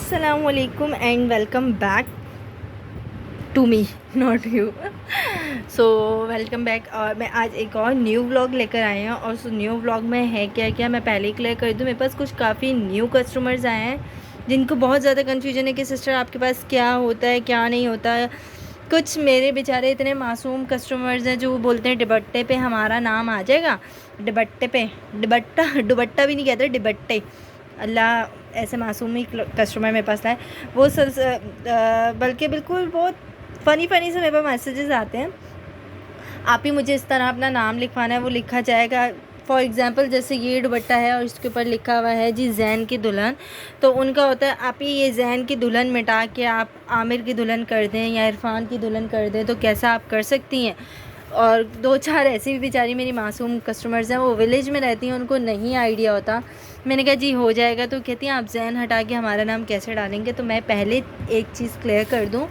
अस्सलामुअलैकुम and welcome back to me, not you. So welcome back. और मैं आज एक और न्यू व्लॉग लेकर आई हूँ। और उस न्यू व्लॉग में है क्या क्या मैं पहले ही क्लियर कर दूँ। मेरे पास कुछ काफ़ी न्यू कस्टमर्स आए हैं जिनको बहुत ज़्यादा कन्फ्यूजन है कि सिस्टर आपके पास क्या होता है क्या नहीं होता है। कुछ मेरे बेचारे इतने मासूम कस्टमर्स हैं जो बोलते हैं दुपट्टे पे हमारा नाम आ जाएगा। दुपट्टे पे दुपट्टा भी नहीं कहते, दुपट्टे। अल्लाह, ऐसे मासूम ही कस्टमर मेरे पास आए। वो सर बल्कि बिल्कुल बहुत फ़नी से मेरे पास मैसेजेस आते हैं, आप ही मुझे इस तरह अपना नाम लिखवाना है, वो लिखा जाएगा। फॉर एग्ज़ाम्पल जैसे ये दुपट्टा है और इसके ऊपर लिखा हुआ है जी जैन की दुल्हन, तो उनका होता है आप ही ये जैन की दुल्हन मिटा के आप आमिर की दुल्हन कर दें या इरफान की दुल्हन कर दें, तो कैसा आप कर सकती हैं। और दो चार ऐसी भी बेचारी मेरी मासूम कस्टमर्स हैं, वो विलेज में रहती हैं, उनको नहीं आइडिया होता। मैंने कहा जी हो जाएगा, तो कहती हैं आप जैन हटा के हमारा नाम कैसे डालेंगे। तो मैं पहले एक चीज़ क्लियर कर दूँ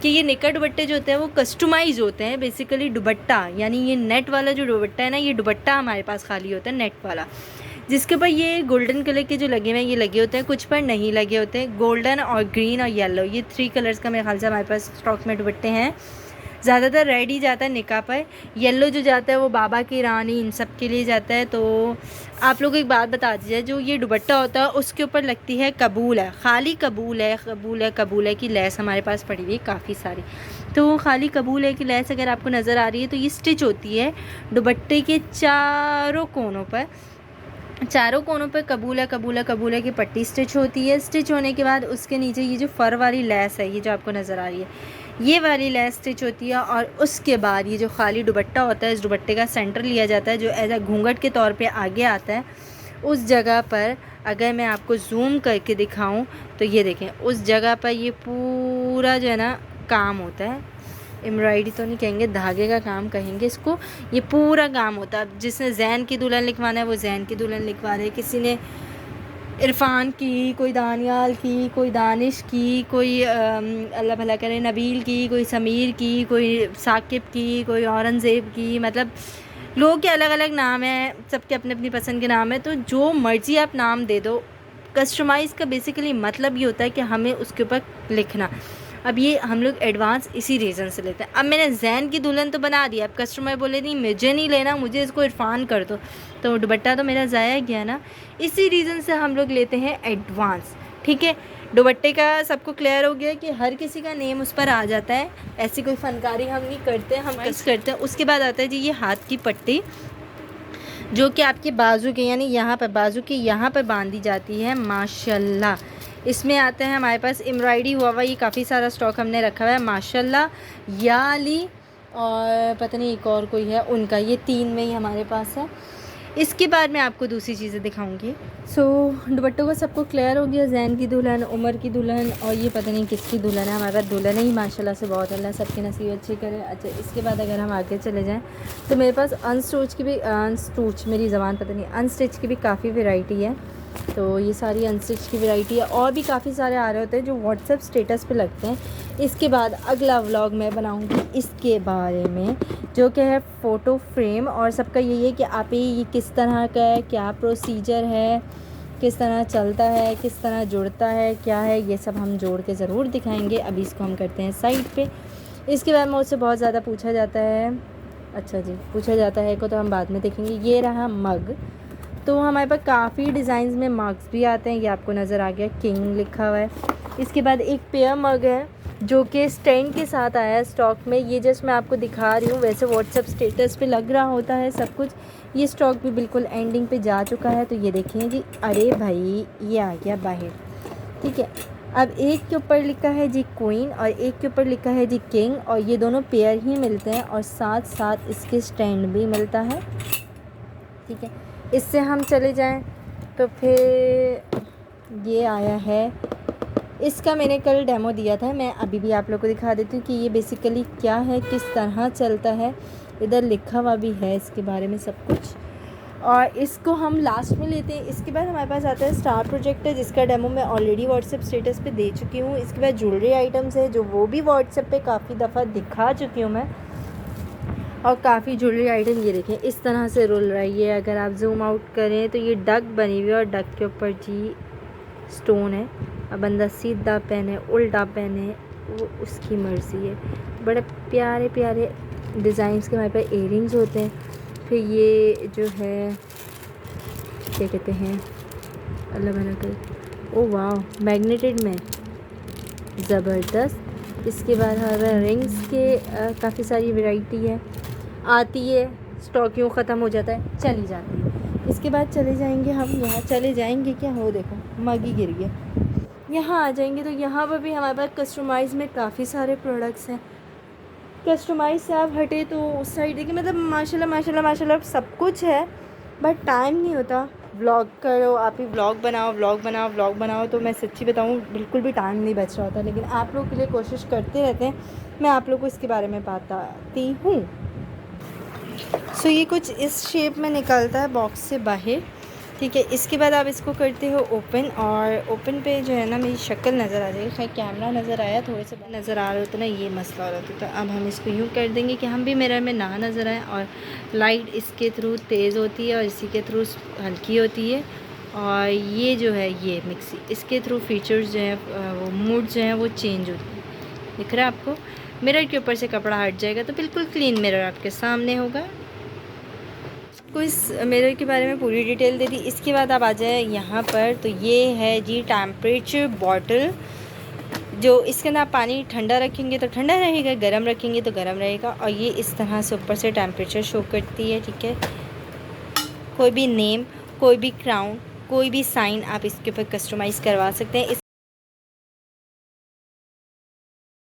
कि ये निकर दुपट्टे जो होते हैं वो कस्टमाइज़ होते हैं। बेसिकली दुपट्टा यानी ये नेट वाला जो दुपट्टा है ना, ये दुपट्टा हमारे पास खाली होता है नेट वाला, जिसके ऊपर ये गोल्डन कलर के जो लगे हुए हैं ये लगे होते हैं, कुछ पर नहीं लगे होते हैं। गोल्डन और ग्रीन और येलो, ये 3 कलर्स का मेरे ख्याल से हमारे पास स्टॉक में दुपट्टे हैं। ज़्यादातर रेड ही जाता है निकाह पर, येलो जो जाता है वो बाबा की रानी इन सब के लिए जाता है। तो आप लोग एक बात बता दीजिए, जो ये दुपट्टा होता है उसके ऊपर लगती है कबूल है, खाली कबूल है, कबूल है, कबूल है की लैस हमारे पास पड़ी हुई है काफ़ी सारी। तो खाली कबूल है की लैस अगर आपको नज़र आ रही है तो ये स्टिच होती है दुपट्टे के चारों कोनों पर। चारों कोनों पर कबूल है, कबूल है, कबूल है की पट्टी स्टिच होती है। स्टिच होने के बाद उसके नीचे ये जो फ़र वाली लैस है, ये जो आपको नज़र आ रही है, ये वाली लैस स्टिच होती है। और उसके बाद ये जो खाली दुपट्टा होता है, इस दुपट्टे का सेंटर लिया जाता है जो एज अ घूंघट के तौर पे आगे आता है। उस जगह पर अगर मैं आपको जूम करके दिखाऊं तो ये देखें, उस जगह पर ये पूरा जो है ना काम होता है। एम्ब्रॉयडरी तो नहीं कहेंगे, धागे का काम कहेंगे इसको। ये पूरा काम होता है। जिसने जैन की दुल्हन लिखवाना है वो जैन की दुल्हन लिखवा रहे, किसी ने इरफान की, कोई दानियाल की, कोई दानिश की, कोई अल्लाह भला करे नबील की, कोई समीर की, कोई साकिब की, कोई औरंगज़ेब की। मतलब लोगों के अलग अलग नाम हैं, सबके अपने अपनी पसंद के नाम है। तो जो मर्ज़ी आप नाम दे दो। कस्टमाइज़ का बेसिकली मतलब ये होता है कि हमें उसके ऊपर लिखना। अब ये हम लोग एडवांस इसी रीज़न से लेते हैं। अब मैंने जैन की दुल्हन तो बना दिया, अब कस्टमर बोले नहीं मुझे नहीं लेना, मुझे इसको इरफान कर दो, तो दुपट्टा तो मेरा ज़ाया गया ना। इसी रीज़न से हम लोग लेते हैं एडवांस। ठीक है, दुपट्टे का सबको क्लियर हो गया कि हर किसी का नेम उस पर आ जाता है। ऐसी कोई फनकारी हम नहीं करते, हम कस करते हैं। उसके बाद आता है जी ये हाथ की पट्टी, जो कि आपके बाजू के यानी यहाँ पर बाजू के यहाँ पर बांधी जाती है। माशाल्लाह, इसमें आते हैं हमारे पास एम्ब्रॉयडरी हुआ ये काफ़ी सारा स्टॉक हमने रखा हुआ है माशाल्लाह। या अली और पता नहीं एक और कोई है उनका, ये 3 में ही हमारे पास है। इसके बाद मैं आपको दूसरी चीज़ें दिखाऊंगी। सो दुपट्टों का सबको क्लियर हो गया, जैन की दुल्हन, उमर की दुल्हन और ये पता नहीं किसकी दुल्हन है। हमारे पास दुल्हन ही माशाल्लाह से बहुत, अल्लाह सबकी नसीब अच्छी करे। अच्छा, इसके बाद अगर हम आगे चले जाएँ तो मेरे पास अनस्टिच की भी मेरी ज़बान पता नहीं, अनस्टिच की भी काफ़ी वेराइटी है। तो ये सारी अनस्टिच की वैरायटी है, और भी काफ़ी सारे आ रहे होते हैं जो व्हाट्सएप स्टेटस पे लगते हैं। इसके बाद अगला व्लॉग मैं बनाऊंगी इसके बारे में, जो कि है फ़ोटो फ्रेम। और सबका यही है कि आप ये किस तरह का है, क्या प्रोसीजर है, किस तरह चलता है, किस तरह जुड़ता है, क्या है, ये सब हम जोड़ के ज़रूर दिखाएंगे। अभी इसको हम करते हैं साइड पे। इसके बाद मुझसे बहुत ज़्यादा पूछा जाता है, अच्छा जी पूछा जाता है को तो हम बाद में देखेंगे। ये रहा मग, तो हमारे पास काफ़ी डिज़ाइंस में मग्स भी आते हैं। ये आपको नज़र आ गया, किंग लिखा हुआ है। इसके बाद एक पेयर मग है जो कि स्टैंड के साथ आया है स्टॉक में। ये जस्ट मैं आपको दिखा रही हूँ, वैसे व्हाट्सएप स्टेटस पे लग रहा होता है सब कुछ। ये स्टॉक भी बिल्कुल एंडिंग पे जा चुका है। तो ये देखें जी, अरे भाई ये आ गया बाहर। ठीक है, अब एक के ऊपर लिखा है जी क्वीन और एक के ऊपर लिखा है जी किंग, और ये दोनों पेयर ही मिलते हैं और साथ साथ इसके स्टैंड भी मिलता है। ठीक है, इससे हम चले जाएं तो फिर ये आया है, इसका मैंने कल डेमो दिया था, मैं अभी भी आप लोगों को दिखा देती हूँ कि ये बेसिकली क्या है, किस तरह चलता है। इधर लिखा हुआ भी है इसके बारे में सब कुछ, और इसको हम लास्ट में लेते हैं। इसके बाद हमारे पास आता है स्टार प्रोजेक्टर, जिसका डेमो मैं ऑलरेडी व्हाट्सएप स्टेटस पे दे चुकी हूँ। इसके बाद ज्वेलरी आइटम्स है जो वो भी व्हाट्सएप पे काफ़ी दफ़ा दिखा चुकी हूँ मैं। और काफ़ी ज्वेलरी आइटम ये देखें इस तरह से रुल रही है। अगर आप जूम आउट करें तो ये डक बनी हुई है और डक के ऊपर जी स्टोन है। अब बंदा सीधा पहने उल्टा पहने वो उसकी मर्ज़ी है। बड़े प्यारे प्यारे डिज़ाइंस के हमारे पास इयरिंग्स होते हैं। फिर ये जो है क्या कहते हैं, अल्लाह बना कर, ओ वाह, मैग्नेटेड में ज़बरदस्त। इसके बाद हमारे रिंग्स के काफ़ी सारी वैरायटी है, आती है, स्टॉक यूँ ख़त्म हो जाता है, चली जाती है। इसके बाद चले जाएंगे हम, यहाँ चले जाएंगे क्या, हो देखो मग ही गिर गया। यहाँ आ जाएंगे तो यहाँ पर भी हमारे पास कस्टमाइज़ में काफ़ी सारे प्रोडक्ट्स हैं। कस्टमाइज़ से आप हटे तो उस साइड देखिए, मतलब माशाल्लाह माशाल्लाह माशाल्लाह सब कुछ है, बट टाइम नहीं होता। व्लॉग करो, आप ही व्लॉग बनाओ व्लॉग बनाओ व्लॉग बनाओ, तो मैं सच्ची बताऊँ बिल्कुल भी टाइम नहीं बच रहा होता। लेकिन आप लोग के लिए कोशिश करते रहते हैं, मैं आप लोग को इसके बारे में बताती हूँ। सो ये कुछ इस शेप में निकलता है बॉक्स से बाहर, ठीक है। इसके बाद आप इसको करते हो ओपन, और ओपन पे जो है ना मेरी शक्ल नज़र आ जाएगी। खैर कैमरा नज़र आया, थोड़े से नज़र आ रहे होते ना, ये मसला हो रहा था। तो अब हम इसको यूँ कर देंगे कि हम भी मिरर में ना नज़र आए, और लाइट इसके थ्रू तेज़ होती है और इसी के थ्रू हल्की होती है। और ये जो है ये मिक्सी, इसके थ्रू फीचर्स जो हैं वो मूड जो हैं वो चेंज होती है। दिख रहा है आपको, मिरर के ऊपर से कपड़ा हट जाएगा तो बिल्कुल क्लीन मिरर आपके सामने होगा। आपको इस मिरर के बारे में पूरी डिटेल दे दी। इसके बाद आप आ जाए यहाँ पर, तो ये है जी टेम्परेचर बॉटल, जो इसके अंदर आप पानी ठंडा रखेंगे तो ठंडा रहेगा, गर्म रखेंगे तो गर्म रहेगा। और ये इस तरह से ऊपर से टेम्परेचर शो करती है, ठीक है। कोई भी नेम, कोई भी क्राउन, कोई भी साइन आप इसके ऊपर कस्टमाइज़ करवा सकते हैं।